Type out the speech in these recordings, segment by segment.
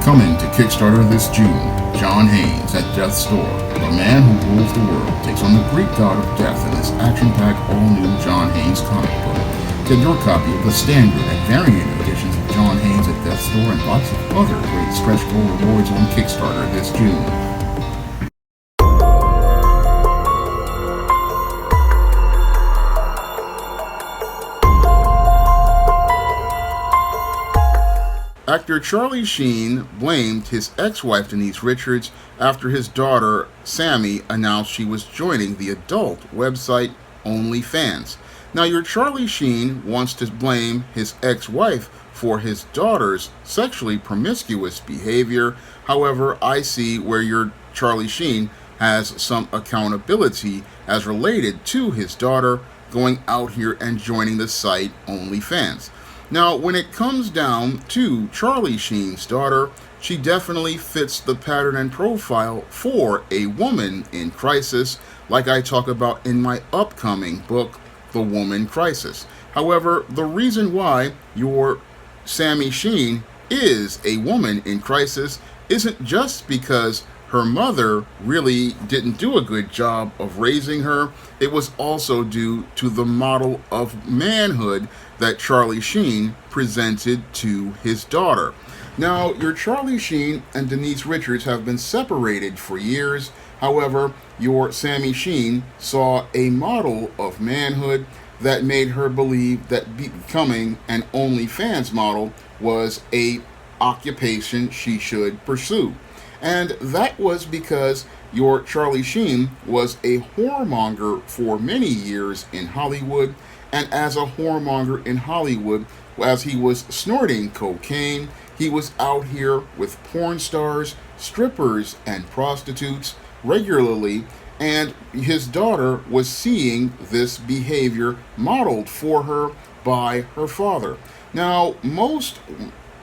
Coming to Kickstarter this June, John Haynes at Death's Door, the man who rules the world, takes on the Greek god of death in this action-packed all-new John Haynes comic book. Get your copy of the standard and variant editions of John Haynes at Death's Door and lots of other great stretch goal rewards on Kickstarter this June. Actor Charlie Sheen blamed his ex-wife Denise Richards after his daughter Sammy announced she was joining the adult website OnlyFans. Now, your Charlie Sheen wants to blame his ex-wife for his daughter's sexually promiscuous behavior. However, I see where your Charlie Sheen has some accountability as related to his daughter going out here and joining the site OnlyFans. Now, when it comes down to Charlie Sheen's daughter, she definitely fits the pattern and profile for a woman in crisis, like I talk about in my upcoming book, The Woman Crisis. However, the reason why your Sammy Sheen is a woman in crisis isn't just because her mother really didn't do a good job of raising her. It was also due to the model of manhood that Charlie Sheen presented to his daughter. Now, your Charlie Sheen and Denise Richards have been separated for years. However, your Sammy Sheen saw a model of manhood that made her believe that becoming an OnlyFans model was a occupation she should pursue. And that was because your Charlie Sheen was a whoremonger for many years in Hollywood, and as a whoremonger in Hollywood, as he was snorting cocaine, he was out here with porn stars, strippers, and prostitutes regularly, and his daughter was seeing this behavior modeled for her by her father. Now, most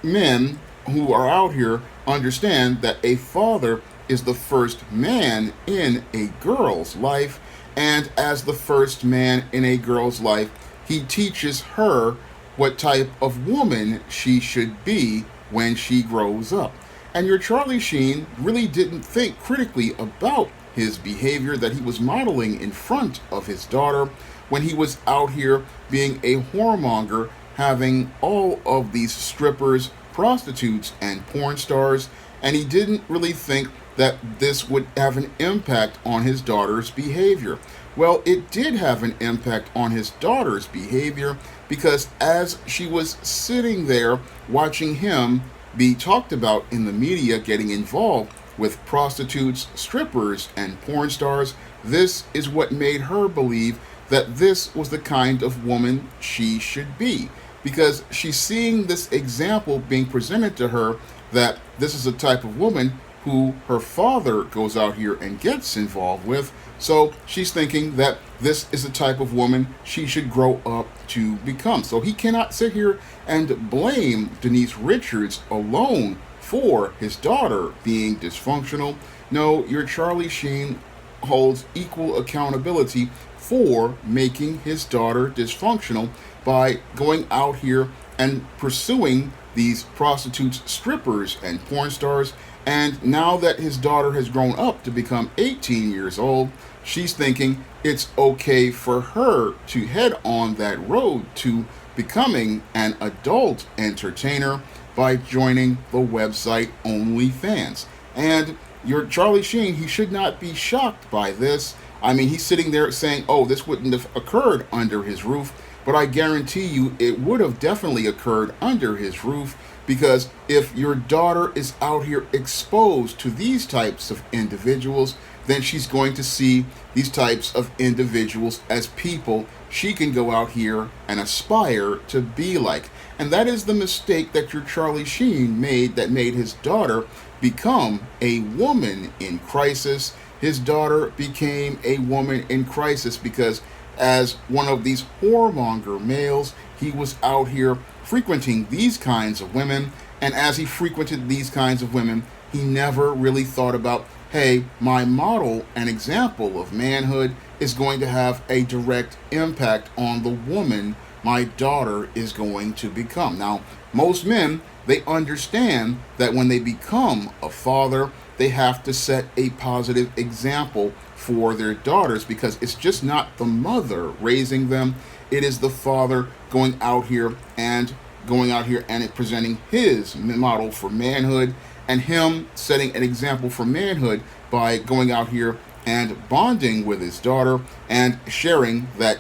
men who are out here understand that a father is the first man in a girl's life, and as the first man in a girl's life, he teaches her what type of woman she should be when she grows up. And your Charlie Sheen really didn't think critically about his behavior that he was modeling in front of his daughter when he was out here being a whoremonger, having all of these strippers, prostitutes, and porn stars, and he didn't really think that this would have an impact on his daughter's behavior. Well, it did have an impact on his daughter's behavior, because as she was sitting there watching him be talked about in the media getting involved with prostitutes, strippers, and porn stars, this is what made her believe that this was the kind of woman she should be, because she's seeing this example being presented to her that this is a type of woman who her father goes out here and gets involved with. So she's thinking that this is the type of woman she should grow up to become. So he cannot sit here and blame Denise Richards alone for his daughter being dysfunctional. No, your Charlie Sheen holds equal accountability for making his daughter dysfunctional by going out here and pursuing these prostitutes, strippers, and porn stars. And now that his daughter has grown up to become 18 years old, she's thinking it's okay for her to head on that road to becoming an adult entertainer by joining the website OnlyFans. And your Charlie Sheen, he should not be shocked by this. I mean, he's sitting there saying, oh, this wouldn't have occurred under his roof. But I guarantee you it would have definitely occurred under his roof, because if your daughter is out here exposed to these types of individuals, then she's going to see these types of individuals as people she can go out here and aspire to be like. And that is the mistake that your Charlie Sheen made, that made his daughter become a woman in crisis. His daughter became a woman in crisis because as one of these whoremonger males, he was out here frequenting these kinds of women, and as he frequented these kinds of women, he never really thought about, hey, my model and example of manhood is going to have a direct impact on the woman my daughter is going to become. Now, most men, they understand that when they become a father, they have to set a positive example for their daughters, because it's just not the mother raising them, it is the father going out here and presenting his model for manhood, and him setting an example for manhood by going out here and bonding with his daughter and sharing that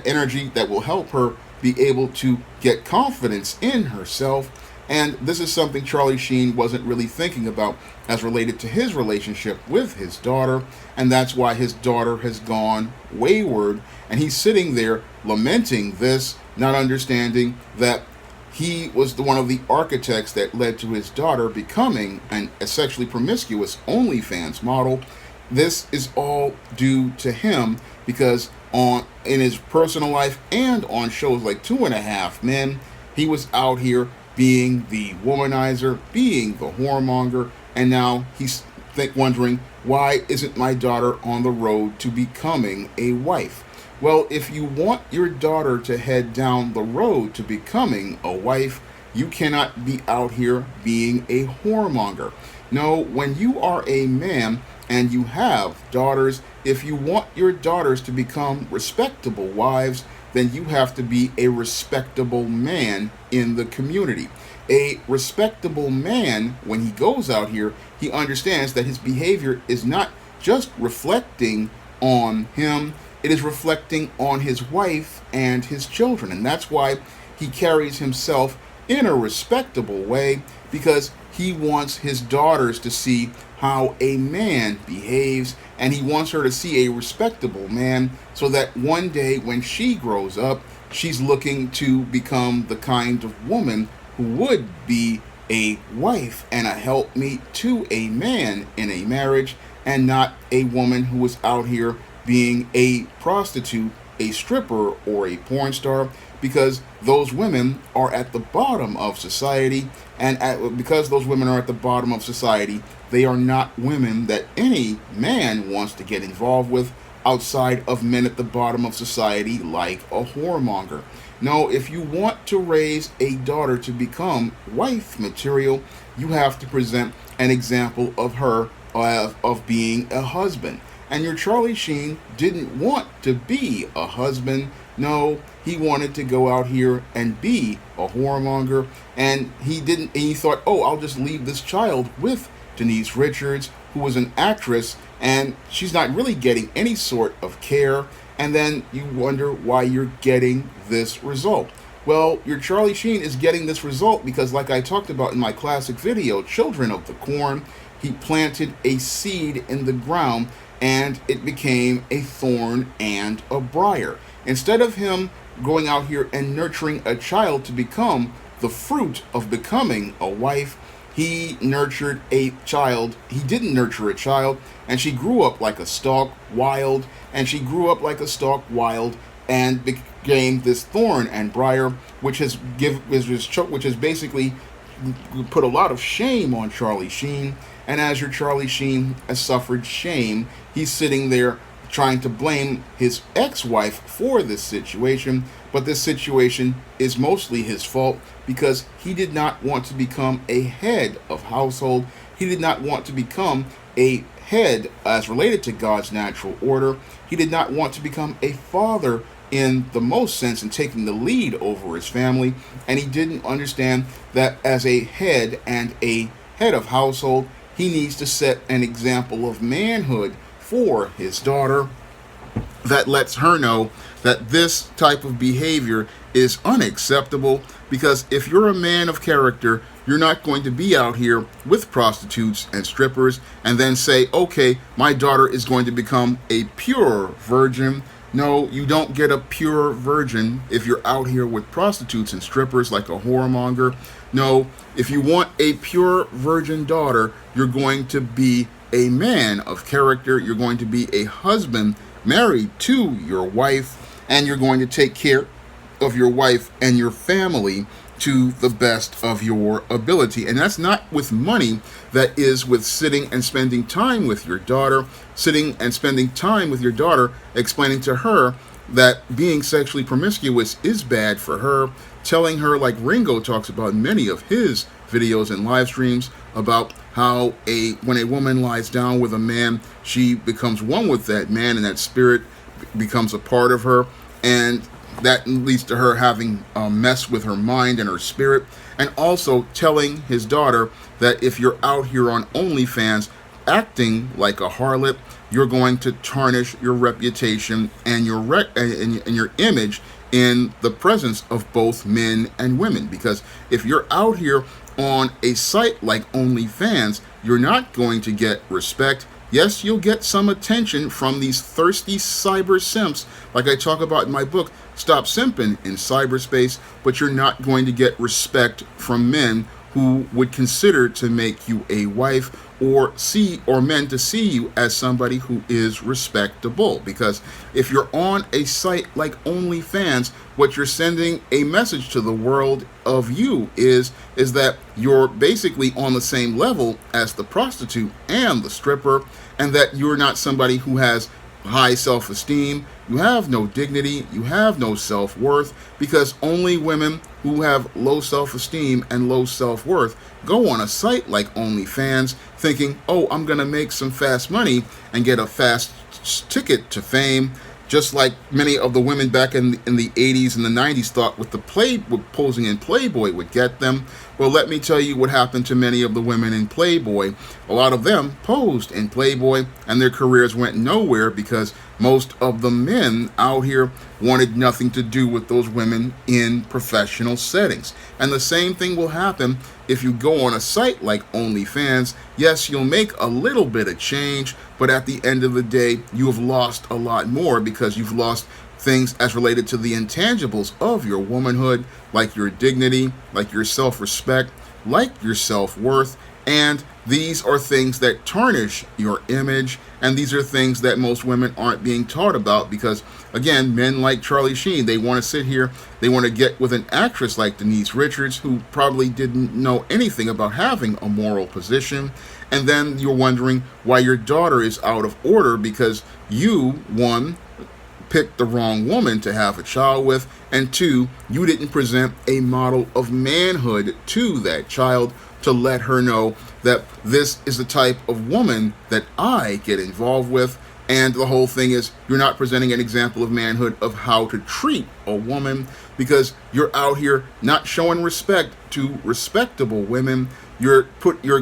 energy that will help her be able to get confidence in herself. And this is something Charlie Sheen wasn't really thinking about as related to his relationship with his daughter, and that's why his daughter has gone wayward, and he's sitting there lamenting this, not understanding that he was one of the architects that led to his daughter becoming a sexually promiscuous OnlyFans model. This is all due to him, because in his personal life and on shows like 2.5 Men, he was out here being the womanizer, being the whoremonger, and now he's wondering, why isn't my daughter on the road to becoming a wife? Well, if you want your daughter to head down the road to becoming a wife, you cannot be out here being a whoremonger. No, when you are a man and you have daughters, if you want your daughters to become respectable wives, then you have to be a respectable man in the community. A respectable man, when he goes out here, he understands that his behavior is not just reflecting on him, it is reflecting on his wife and his children. And that's why he carries himself in a respectable way, because he wants his daughters to see how a man behaves, and he wants her to see a respectable man, so that one day when she grows up, she's looking to become the kind of woman who would be a wife and a helpmeet to a man in a marriage, and not a woman who is out here being a prostitute, a stripper, or a porn star, because those women are at the bottom of society, and because those women are at the bottom of society, they are not women that any man wants to get involved with outside of men at the bottom of society, like a whoremonger. No, if you want to raise a daughter to become wife material, you have to present an example of her of being a husband. And your Charlie Sheen didn't want to be a husband. No, he wanted to go out here and be a whoremonger. And he thought, oh, I'll just leave this child with Denise Richards, who was an actress, and she's not really getting any sort of care. And then you wonder why you're getting this result. Well, your Charlie Sheen is getting this result because, like I talked about in my classic video, Children of the Corn, he planted a seed in the ground, and it became a thorn and a briar. Instead of him going out here and nurturing a child to become the fruit of becoming a wife, he nurtured a child. He didn't nurture a child, and she grew up like a stalk wild, and became this thorn and briar, which has basically put a lot of shame on Charlie Sheen. And as your Charlie Sheen has suffered shame, he's sitting there trying to blame his ex-wife for this situation, but this situation is mostly his fault, because he did not want to become a head of household. He did not want to become a head as related to God's natural order. He did not want to become a father in the most sense, in taking the lead over his family, and he didn't understand that as a head and a head of household, he needs to set an example of manhood for his daughter that lets her know that this type of behavior is unacceptable, because if you're a man of character, you're not going to be out here with prostitutes and strippers and then say, okay, my daughter is going to become a pure virgin. No, you don't get a pure virgin if you're out here with prostitutes and strippers like a whoremonger. No, if you want a pure virgin daughter, you're going to be a man of character. You're going to be a husband married to your wife, and you're going to take care of your wife and your family to the best of your ability. And that's not with money. That is with sitting and spending time with your daughter, explaining to her that being sexually promiscuous is bad for her, telling her, like Ringo talks about in many of his videos and live streams, about how when a woman lies down with a man, she becomes one with that man, and that spirit becomes a part of her, and that leads to her having a mess with her mind and her spirit. And also telling his daughter that if you're out here on OnlyFans acting like a harlot, you're going to tarnish your reputation and your image in the presence of both men and women. Because if you're out here on a site like OnlyFans, you're not going to get respect. Yes, you'll get some attention from these thirsty cyber simps, like I talk about in my book, Stop Simping in Cyberspace, but you're not going to get respect from men who would consider to make you a wife, or men to see you as somebody who is respectable. Because if you're on a site like OnlyFans, what you're sending a message to the world of you is that you're basically on the same level as the prostitute and the stripper, and that you're not somebody who has high self-esteem, you have no dignity, you have no self-worth, because only women who have low self-esteem and low self-worth go on a site like OnlyFans thinking, oh, I'm going to make some fast money and get a fast ticket to fame, just like many of the women back in the 80s and the 90s thought with posing in Playboy would get them. Well, let me tell you what happened to many of the women in Playboy. A lot of them posed in Playboy, and their careers went nowhere because most of the men out here wanted nothing to do with those women in professional settings. And the same thing will happen if you go on a site like OnlyFans. Yes, you'll make a little bit of change, but at the end of the day, you have lost a lot more, because you've lost things as related to the intangibles of your womanhood, like your dignity, like your self-respect, like your self-worth. And these are things that tarnish your image, and these are things that most women aren't being taught about, because, again, men like Charlie Sheen, they want to sit here, they want to get with an actress like Denise Richards, who probably didn't know anything about having a moral position. And then you're wondering why your daughter is out of order, because you, one, picked the wrong woman to have a child with, and two, you didn't present a model of manhood to that child to let her know that this is the type of woman that I get involved with. And the whole thing is, you're not presenting an example of manhood of how to treat a woman, because you're out here not showing respect to respectable women. You're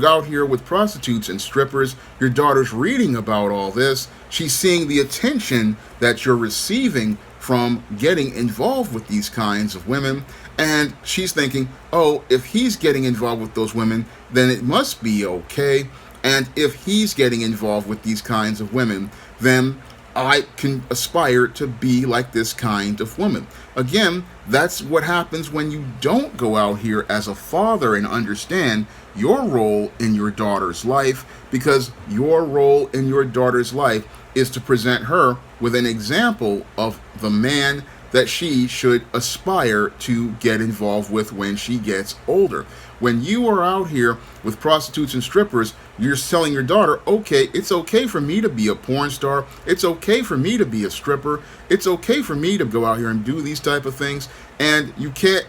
out here with prostitutes and strippers. Your daughter's reading about all this. She's seeing the attention that you're receiving from getting involved with these kinds of women. And she's thinking, oh, if he's getting involved with those women, then it must be okay. And if he's getting involved with these kinds of women, then I can aspire to be like this kind of woman. Again, that's what happens when you don't go out here as a father and understand your role in your daughter's life, because your role in your daughter's life is to present her with an example of the man that she should aspire to get involved with when she gets older. When you are out here with prostitutes and strippers, you're telling your daughter, okay, it's okay for me to be a porn star. It's okay for me to be a stripper. It's okay for me to go out here and do these type of things. And you can't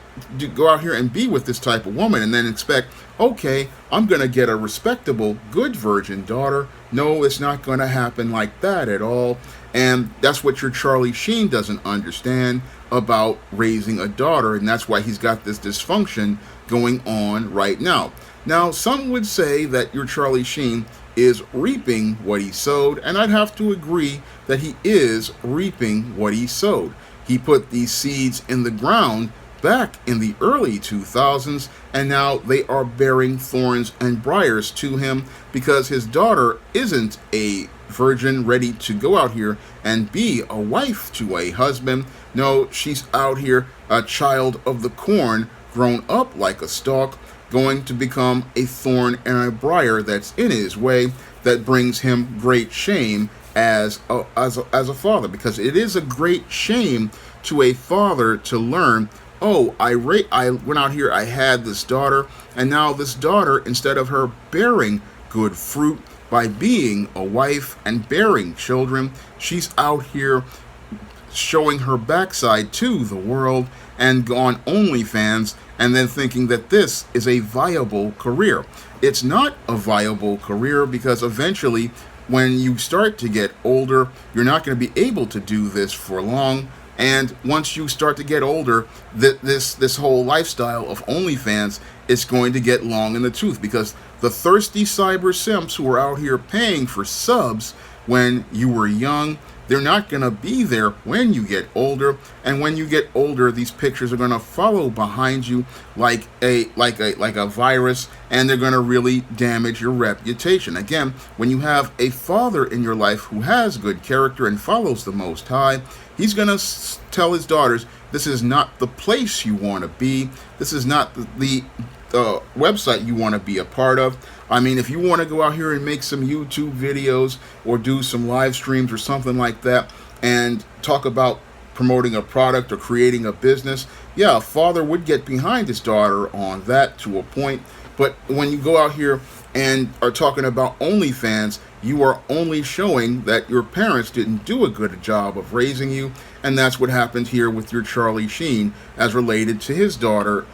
go out here and be with this type of woman and then expect, okay, I'm going to get a respectable, good virgin daughter. No, it's not going to happen like that at all. And that's what your Charlie Sheen doesn't understand about raising a daughter, and that's why he's got this dysfunction going on right now. Now, some would say that your Charlie Sheen is reaping what he sowed, and I'd have to agree that he is reaping what he sowed. He put these seeds in the ground back in the early 2000s, and now they are bearing thorns and briars to him, because his daughter isn't a virgin ready to go out here and be a wife to a husband. No, she's out here a child of the corn, grown up like a stalk, going to become a thorn and a briar that's in his way, that brings him great shame as a father. Because it is a great shame to a father to learn, oh, I went out here, I had this daughter, and now this daughter, instead of her bearing good fruit by being a wife and bearing children, she's out here showing her backside to the world and on OnlyFans, and then thinking that this is a viable career. It's not a viable career, because eventually, when you start to get older, you're not going to be able to do this for long. And once you start to get older, this whole lifestyle of OnlyFans is going to get long in the tooth, because the thirsty cyber simps who are out here paying for subs when you were young, they're not going to be there when you get older. And when you get older, these pictures are going to follow behind you like a virus, and they're going to really damage your reputation. Again, when you have a father in your life who has good character and follows the Most High, he's going to tell his daughters, this is not the place you want to be. This is not the website you want to be a part of. I mean, if you want to go out here and make some YouTube videos or do some live streams or something like that and talk about promoting a product or creating a business, yeah, a father would get behind his daughter on that to a point. But when you go out here and are talking about OnlyFans, you are only showing that your parents didn't do a good job of raising you. And that's what happened here with your Charlie Sheen as related to his daughter,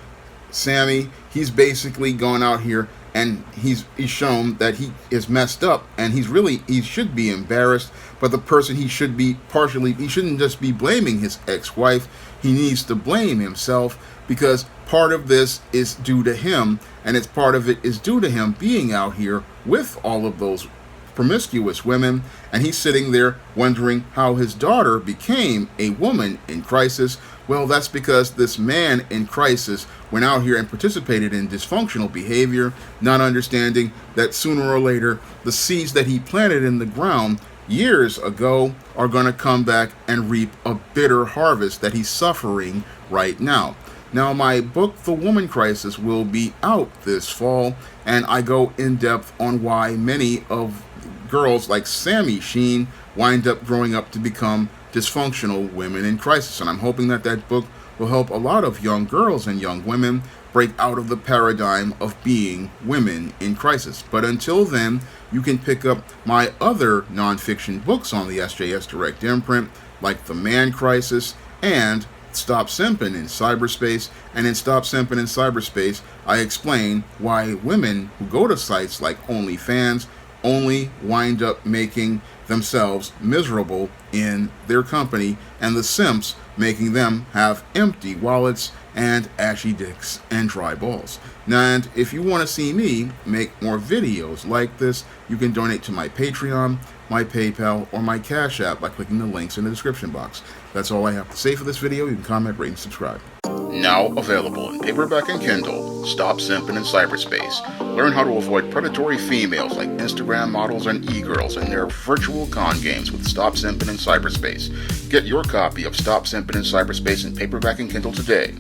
Sammy. He's basically gone out here and he's shown that he is messed up, and he should be embarrassed. But the person he shouldn't just be blaming his ex-wife. He needs to blame himself, because part of this is due to him, and part of it is due to him being out here with all of those promiscuous women, and he's sitting there wondering how his daughter became a woman in crisis. Well, that's because this man in crisis went out here and participated in dysfunctional behavior, not understanding that sooner or later the seeds that he planted in the ground years ago are going to come back and reap a bitter harvest that he's suffering right now. Now, my book, The Woman Crisis, will be out this fall, and I go in depth on why many of girls like Sammy Sheen wind up growing up to become dysfunctional women in crisis. And I'm hoping that that book will help a lot of young girls and young women break out of the paradigm of being women in crisis. But until then, you can pick up my other nonfiction books on the SJS Direct imprint, like The Man Crisis and Stop Simping in Cyberspace. And in Stop Simping in Cyberspace, I explain why women who go to sites like OnlyFans only wind up making themselves miserable in their company, and the simps making them have empty wallets and ashy dicks and dry balls. Now, and if you want to see me make more videos like this, you can donate to my Patreon, my PayPal, or my Cash App by clicking the links in the description box. That's all I have to say for this video. You can comment, rate, and subscribe. Now available in paperback and Kindle, Stop Simping in Cyberspace. Learn how to avoid predatory females like Instagram models and e-girls in their virtual con games with Stop Simping in Cyberspace. Get your copy of Stop Simping in Cyberspace in paperback and Kindle today.